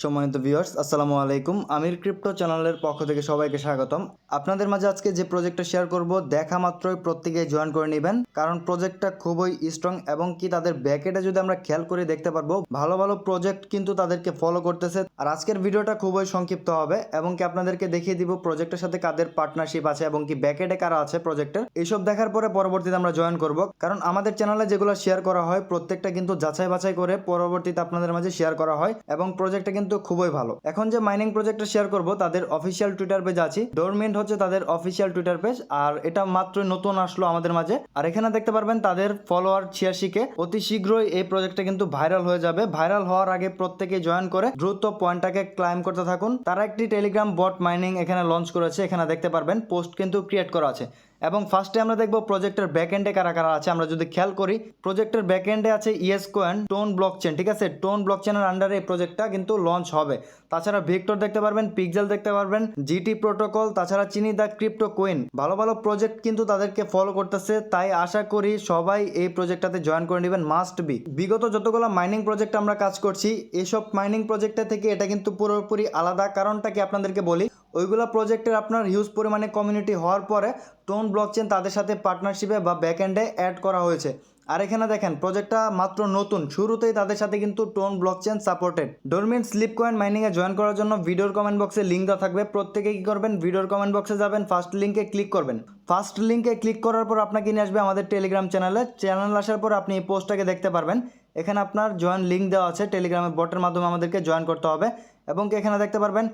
সম্মানিত ভিউয়ার্স, আসসালামু আলাইকুম। আমির ক্রিপ্টো চ্যানেলের পক্ষ থেকে সবাইকে স্বাগতম। আপনাদের মাঝে আজকে যে প্রজেক্টটা শেয়ার করব, দেখা মাত্রই প্রত্যেকেই জয়েন করে নেবেন, কারণ প্রজেক্টটা খুবই স্ট্রং এবং কি তাদের ব্যাকএন্ডে যদি আমরা খেয়াল করে দেখতে পারবো ভালো ভালো প্রজেক্ট কিন্তু তাদেরকে ফলো করতেছে। আর আজকের ভিডিওটা খুবই সংক্ষিপ্ত হবে এবং কি আপনাদেরকে দেখিয়ে দিব প্রজেক্টের সাথে কাদের পার্টনারশিপ আছে এবং কি ব্যাকএন্ডে কারা আছে প্রজেক্টের। এইসব দেখার পরে পরবর্তীতে আমরা জয়েন করব, কারণ আমাদের চ্যানেলে যেগুলো শেয়ার করা হয় প্রত্যেকটা কিন্তু যাচাই বাছাই করে পরবর্তীতে আপনাদের মাঝে শেয়ার করা হয় এবং প্রজেক্টটা কিন্তু খুবই ভালো। এখন যে মাইনিং প্রজেক্টটা শেয়ার করব তাদের অফিসিয়াল টুইটার পেজ আছে, ডোরমিন্ট হচ্ছে তাদের অফিসিয়াল টুইটার পেজ, আর এটা মাত্র নতুন আসলো আমাদের মাঝে। আর এখানে দেখতে পারবেন তাদের ফলোয়ার 86কে। অতি শীঘ্রই এই প্রজেক্টটা কিন্তু ভাইরাল হয়ে যাবে। ভাইরাল হওয়ার আগে প্রত্যেকে জয়েন করে দ্রুত পয়েন্টটাকে ক্লাইম করতে থাকুন। তারা একটি টেলিগ্রাম বট মাইনিং এখানে লঞ্চ করেছে, এখানে দেখতে পারবেন পোস্ট কিন্তু ক্রিয়েট করা আছে। এবং ফার্স্টে আমরা দেখব প্রজেক্টের ব্যাকএন্ডে কারা কারা আছে। আমরা যদি খেয়াল করি প্রজেক্টের ব্যাকএন্ডে আছে ইয়েসকয়েন, টোন ব্লকচেন, ঠিক আছে। টোন ব্লকচেনের আন্ডারে এই প্রজেক্টটা কিন্তু লঞ্চ হবে। তাছাড়া ভিক্টর দেখতে পারবেন, পিক্সেল দেখতে পারবেন, জিটি প্রোটোকল, তাছাড়া চিনি দ্য ক্রিপ্টো কুইন। ভালো ভালো প্রজেক্ট কিন্তু তাদেরকে ফলো করতেছে, তাই আশা করি সবাই এই প্রজেক্টটাতে জয়েন করে নেবেন, মাস্ট বি। বিগত যতগুলো মাইনিং প্রজেক্ট আমরা কাজ করছি, এইসব মাইনিং প্রজেক্টটা থেকে এটা কিন্তু পুরোপুরি আলাদা। কারণটা কি আপনাদেরকে বলি, ওইগুলো প্রজেক্টের আপনার হিউজ পরিমাণে কমিউনিটি হওয়ার পরে টোন ব্লকচেন তাদের সাথে পার্টনারশিপে বা ব্যাকএন্ডে অ্যাড করা হয়েছে। আর এখানে দেখেন প্রজেক্টটা মাত্র নতুন, শুরুতেই তাদের সাথে কিন্তু TON blockchain supported. Dormint sleep coin মাইনিংয়ে জয়েন করার জন্য ভিডিওর কমেন্ট বক্সে লিঙ্ক দেওয়া থাকবে। প্রত্যেকে কী করবেন, ভিডিওর কমেন্ট বক্সে যাবেন, ফার্স্ট লিঙ্কে ক্লিক করবেন। ফার্স্ট লিঙ্কে ক্লিক করার পর আপনাকে নিয়ে আসবে আমাদের টেলিগ্রাম চ্যানেলে। চ্যানেল আসার পর আপনি এই পোস্টটাকে দেখতে পারবেন। এখানে আপনার জয়েন লিঙ্ক দেওয়া আছে, টেলিগ্রামের বটের মাধ্যমে আমাদেরকে জয়েন করতে হবে এবং এখানে দেখতে পারবেন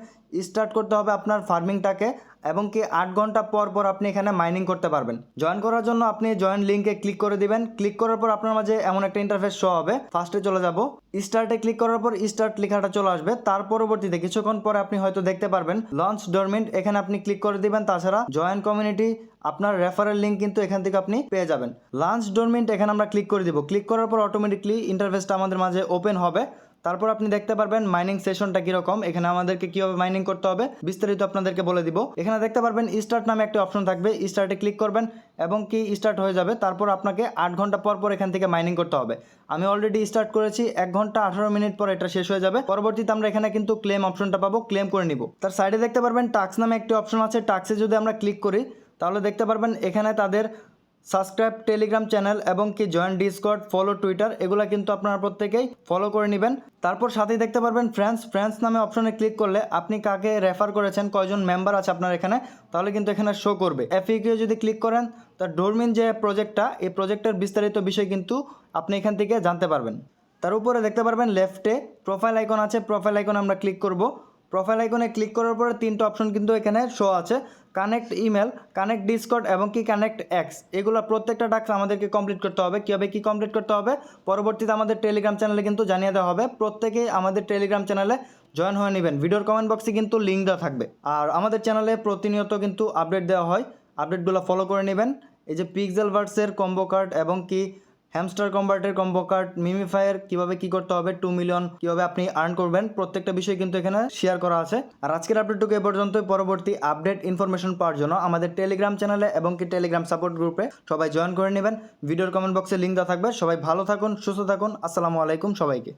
স্টার্ট করতে হবে আপনার ফার্মিংটাকে এবং কি 8 ঘন্টা পর পর আপনি এখানে মাইনিং করতে পারবেন। জয়েন করার জন্য আপনি জয়েন লিঙ্কে ক্লিক করে দিবেন। ক্লিক করার পর আপনার মাঝে এমন একটা ইন্টারফেস শো হবে। ফার্স্টে চলে যাব, স্টার্টে ক্লিক করার পর স্টার্ট লেখাটা চলে আসবে। তার পরবর্তীতে কিছুক্ষণ পরে আপনি হয়তো দেখতে পারবেন লঞ্চ ডোরমিন্ট, এখানে আপনি ক্লিক করে দিবেন। তাছাড়া জয়েন কমিউনিটি, আপনার রেফারেল লিঙ্ক কিন্তু এখান থেকে আপনি পেয়ে যাবেন। লঞ্চ ডোরমিন্ট এখানে আমরা ক্লিক করে দিব। ক্লিক করার পর অটোমেটিকলি ইন্টারফেসটা আমাদের মাঝে ওপেন হবে। তারপর আপনি দেখতে পারবেন মাইনিং সেশনটা কীরকম, এখানে আমাদেরকে কীভাবে মাইনিং করতে হবে বিস্তারিত আপনাদেরকে বলে দিব। এখানে দেখতে পারবেন স্টার্ট নামে একটা অপশন থাকবে, স্টার্টে ক্লিক করবেন এবং কি স্টার্ট হয়ে যাবে। তারপর আপনাকে 8 ঘন্টা পর পর এখান থেকে মাইনিং করতে হবে। আমি অলরেডি স্টার্ট করেছি, 1 ঘন্টা 18 মিনিট পর এটা শেষ হয়ে যাবে। পরবর্তীতে আমরা এখানে কিন্তু ক্লেম অপশনটা পাবো, ক্লেম করে নিব। তার সাইডে দেখতে পারবেন টাস্ক নামে একটি অপশন আছে। টাস্কে যদি আমরা ক্লিক করি তাহলে দেখতে পারবেন এখানে তাদের সাবস্ক্রাইব টেলিগ্রাম চ্যানেল এবং কি জয়েন ডিসকর্ড, ফলো টুইটার, এগুলো কিন্তু আপনারা প্রত্যেকেই ফলো করে নেবেন। তারপর সাথেই দেখতে পারবেন ফ্রেন্ডস নামে অপশনে ক্লিক করলে আপনি কাকে রেফার করেছেন, কয়জন মেম্বার আছে আপনার এখানে, তাহলে কিন্তু এখানে শো করবে। এফএকিউ যদি ক্লিক করেন তার ডোরমিন যে প্রজেক্টটা, এই প্রজেক্টের বিস্তারিত বিষয় কিন্তু আপনি এখান থেকে জানতে পারবেন। তার উপরে দেখতে পারবেন লেফটে প্রোফাইল আইকন আছে, প্রোফাইল আইকনে আমরা ক্লিক করব। প্রোফাইল আইকনে ক্লিক করার পরে 3টা অপশন কিন্তু এখানে শো আছে, কানেক্ট ইমেল, কানেক্ট ডিসকর্ড এবং কি কানেক্ট এক্স। এগুলো প্রত্যেকটা টাস্ক আমাদেরকে কমপ্লিট করতে হবে। কীভাবে কী কমপ্লিট করতে হবে পরবর্তীতে আমাদের টেলিগ্রাম চ্যানেলে কিন্তু জানিয়ে দেওয়া হবে। প্রত্যেকেই আমাদের টেলিগ্রাম চ্যানেলে জয়েন হয়ে নেবেন। ভিডিওর কমেন্ট বক্সে কিন্তু লিঙ্ক দেওয়া থাকবে। আর আমাদের চ্যানেলে প্রতিনিয়ত কিন্তু আপডেট দেওয়া হয়, আপডেটগুলো ফলো করে নেবেন। এই যে পিক্সেল ভার্সের কম্বো কার্ড এবং কি হ্যামস্টার কম্বার্টের কম্বো কার্ড, মিমিফায়ার কীভাবে কী করতে হবে, 2 মিলিয়ন কীভাবে আপনি আর্ন করবেন, প্রত্যেকটা বিষয় কিন্তু এখানে শেয়ার করা আছে। আর আজকের আপডেটটুকু এ পর্যন্তই। পরবর্তী আপডেট ইনফরমেশন পাওয়ার জন্য আমাদের টেলিগ্রাম চ্যানেলে এবং কি টেলিগ্রাম সাপোর্ট গ্রুপে সবাই জয়েন করে নেবেন। ভিডিওর কমেন্ট বক্সে লিঙ্ক দেওয়া থাকবে। সবাই ভালো থাকুন, সুস্থ থাকুন। আসসালামু আলাইকুম সবাইকে।